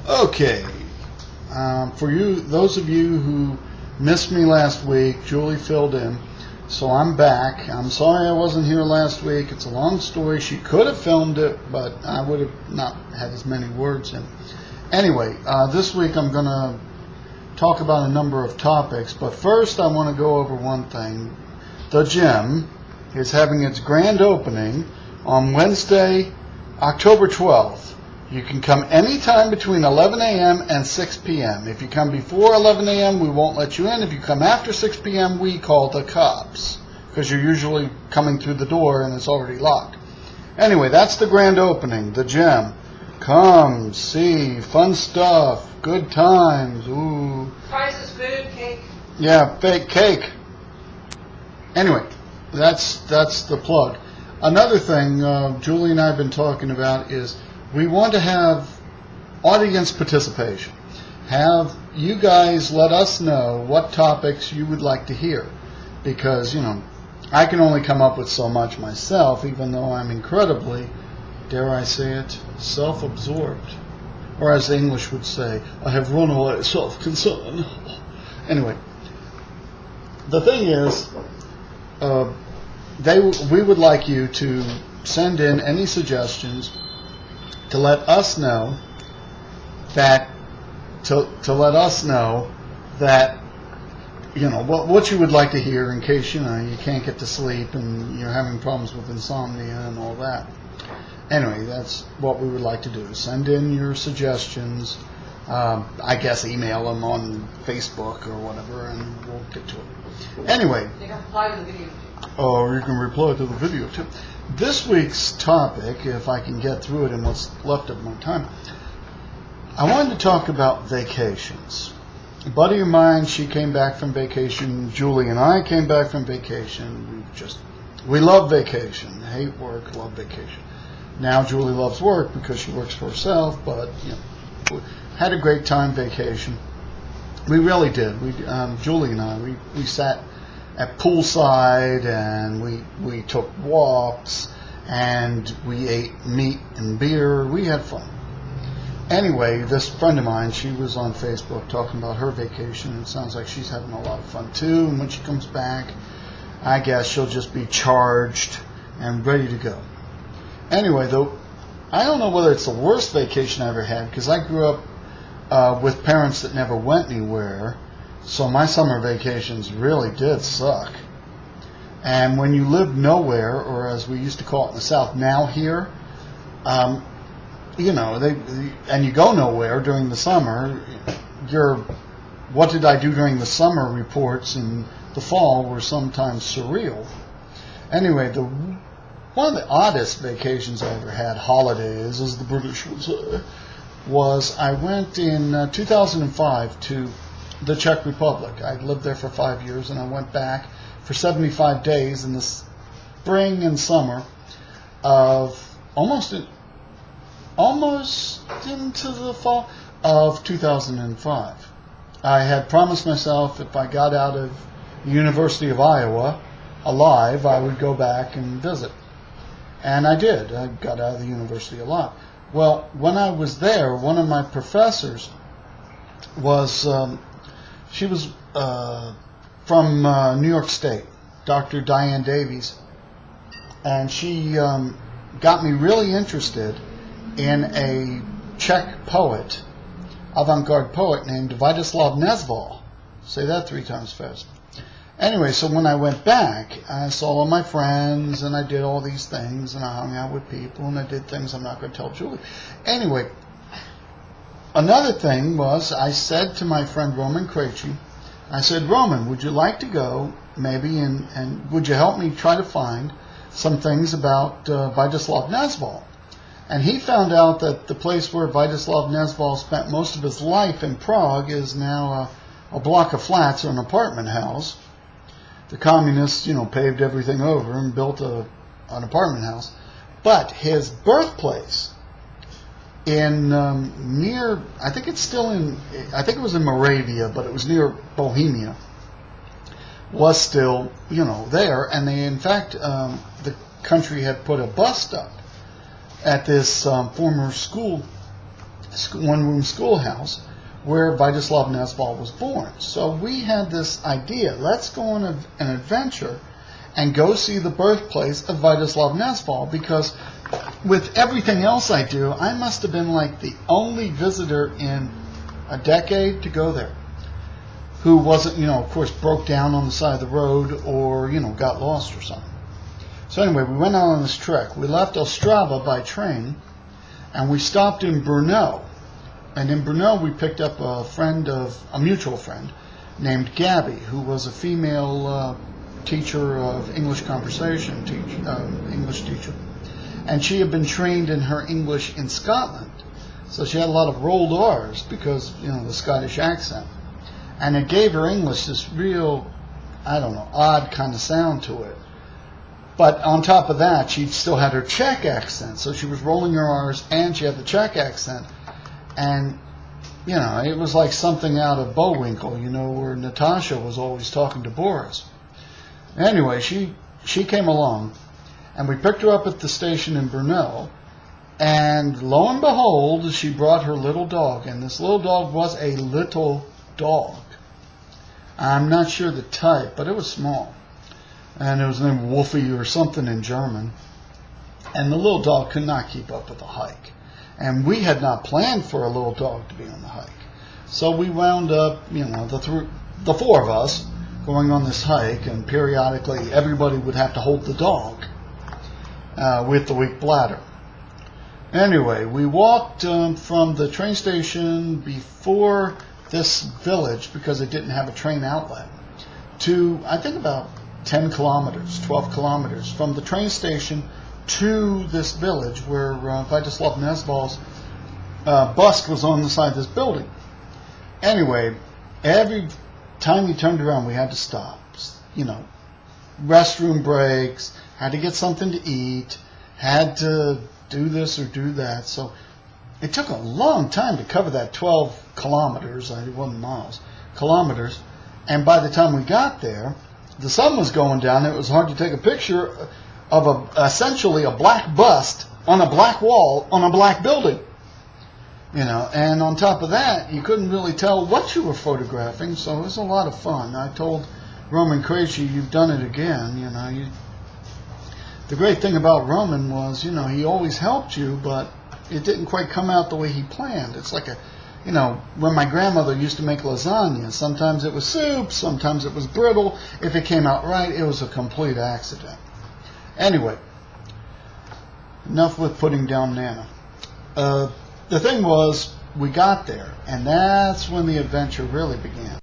Okay, for those of you who missed me last week, Julie filled in, so I'm back. I'm sorry I wasn't here last week. It's a long story. She could have filmed it, but I would have not had as many words in. Anyway, this week I'm going to talk about a number of topics, but first I want to go over one thing. The gym is having its grand opening on Wednesday, October 12th. You can come anytime between 11 a.m. and 6 p.m. If you come before 11 a.m., we won't let you in. If you come after 6 p.m., we call the cops because you're usually coming through the door and it's already locked. Anyway, that's the grand opening, the gym. Come, see, fun stuff, good times. Ooh. Prizes, food, cake. Yeah, fake cake. Anyway, that's the plug. Another thing Julie and I have been talking about is we want to have audience participation. Have you guys let us know what topics you would like to hear. Because, I can only come up with so much myself, even though I'm incredibly, dare I say it, self-absorbed. Or as the English would say, I have run away of self-concern. Anyway, the thing is, we would like you to send in any suggestions to let us know that what you would like to hear in case you can't get to sleep and you're having problems with insomnia and all that. Anyway, that's what we would like to do. Send in your suggestions. I guess email them on Facebook or whatever, and we'll get to it. Anyway. You can reply to the video. Or you can reply to the video too. This week's topic, if I can get through it in what's left of my time, I wanted to talk about vacations. A buddy of mine, she came back from vacation. Julie and I came back from vacation. We love vacation. Hate work, love vacation. Now Julie loves work because she works for herself, but we had a great time vacation. We really did. Julie and I, we sat at poolside, and we took walks, and we ate meat and beer. We had fun. Anyway, this friend of mine, she was on Facebook talking about her vacation. It sounds like she's having a lot of fun too, and when she comes back, I guess she'll just be charged and ready to go. Anyway, though, I don't know whether it's the worst vacation I ever had, because I grew up with parents that never went anywhere. So my summer vacations really did suck. And when you live nowhere, or as we used to call it in the South, now here, and you go nowhere during the summer, what did I do during the summer reports in the fall were sometimes surreal. Anyway, one of the oddest vacations I ever had, holidays, as the British would say, was I went in 2005 to the Czech Republic. I lived there for 5 years, and I went back for 75 days in the spring and summer of almost into the fall of 2005. I had promised myself if I got out of the University of Iowa alive, I would go back and visit. And I did. I got out of the university alive. Well, when I was there, one of my professors was she was from New York State, Dr. Diane Davies, and she got me really interested in a Czech poet, avant-garde poet named Vítězslav Nezval. Say that 3 times fast. Anyway, so when I went back, I saw all my friends, and I did all these things, and I hung out with people, and I did things I'm not going to tell Julie. Anyway, another thing was I said to my friend Roman Krejci, I said, Roman, would you like to go maybe and would you help me try to find some things about Vítězslav Nezval? And he found out that the place where Vítězslav Nezval spent most of his life in Prague is now a block of flats or an apartment house. The communists, paved everything over and built an apartment house. But his birthplace in near, I think it was in Moravia, but it was near Bohemia, was still, there. And they, in fact, the country had put a bust up at this former school one-room schoolhouse where Vyacheslav Nesval was born. So we had this idea, let's go on an adventure and go see the birthplace of Vyacheslav Nesval, because with everything else I do, I must have been like the only visitor in a decade to go there who wasn't, of course, broke down on the side of the road or, got lost or something. So anyway, we went out on this trek. We left Ostrava by train, and we stopped in Brno. And in Brno, we picked up a mutual friend named Gabby, who was a female teacher of English conversation, English teacher. And she had been trained in her English in Scotland. So she had a lot of rolled R's because, the Scottish accent. And it gave her English this real, odd kind of sound to it. But on top of that, she still had her Czech accent. So she was rolling her R's and she had the Czech accent. And, it was like something out of Bullwinkle, where Natasha was always talking to Boris. Anyway, she came along, and we picked her up at the station in Brno, and lo and behold, she brought her little dog, and this little dog was a little dog. I'm not sure the type, but it was small. And it was named Wolfie or something in German. And the little dog could not keep up with the hike. And we had not planned for a little dog to be on the hike. So we wound up, the four of us going on this hike, and periodically everybody would have to hold the dog with the weak bladder. Anyway, we walked from the train station before this village, because it didn't have a train outlet, to, I think, about 10 kilometers, 12 kilometers from the train station to this village where Vyacheslav Nesval's bust was on the side of this building. Anyway, every time you turned around, we had to stop. Restroom breaks, had to get something to eat, had to do this or do that. So it took a long time to cover that 12 kilometers, it wasn't miles, kilometers. And by the time we got there, the sun was going down. It was hard to take a picture of essentially a black bust on a black wall on a black building. And on top of that, you couldn't really tell what you were photographing, so it was a lot of fun. I told Roman Krejci, you've done it again. The great thing about Roman was, he always helped you, but it didn't quite come out the way he planned. It's like when my grandmother used to make lasagna, sometimes it was soup, sometimes it was brittle. If it came out right, it was a complete accident. Anyway, enough with putting down Nana. The thing was, we got there, and that's when the adventure really began.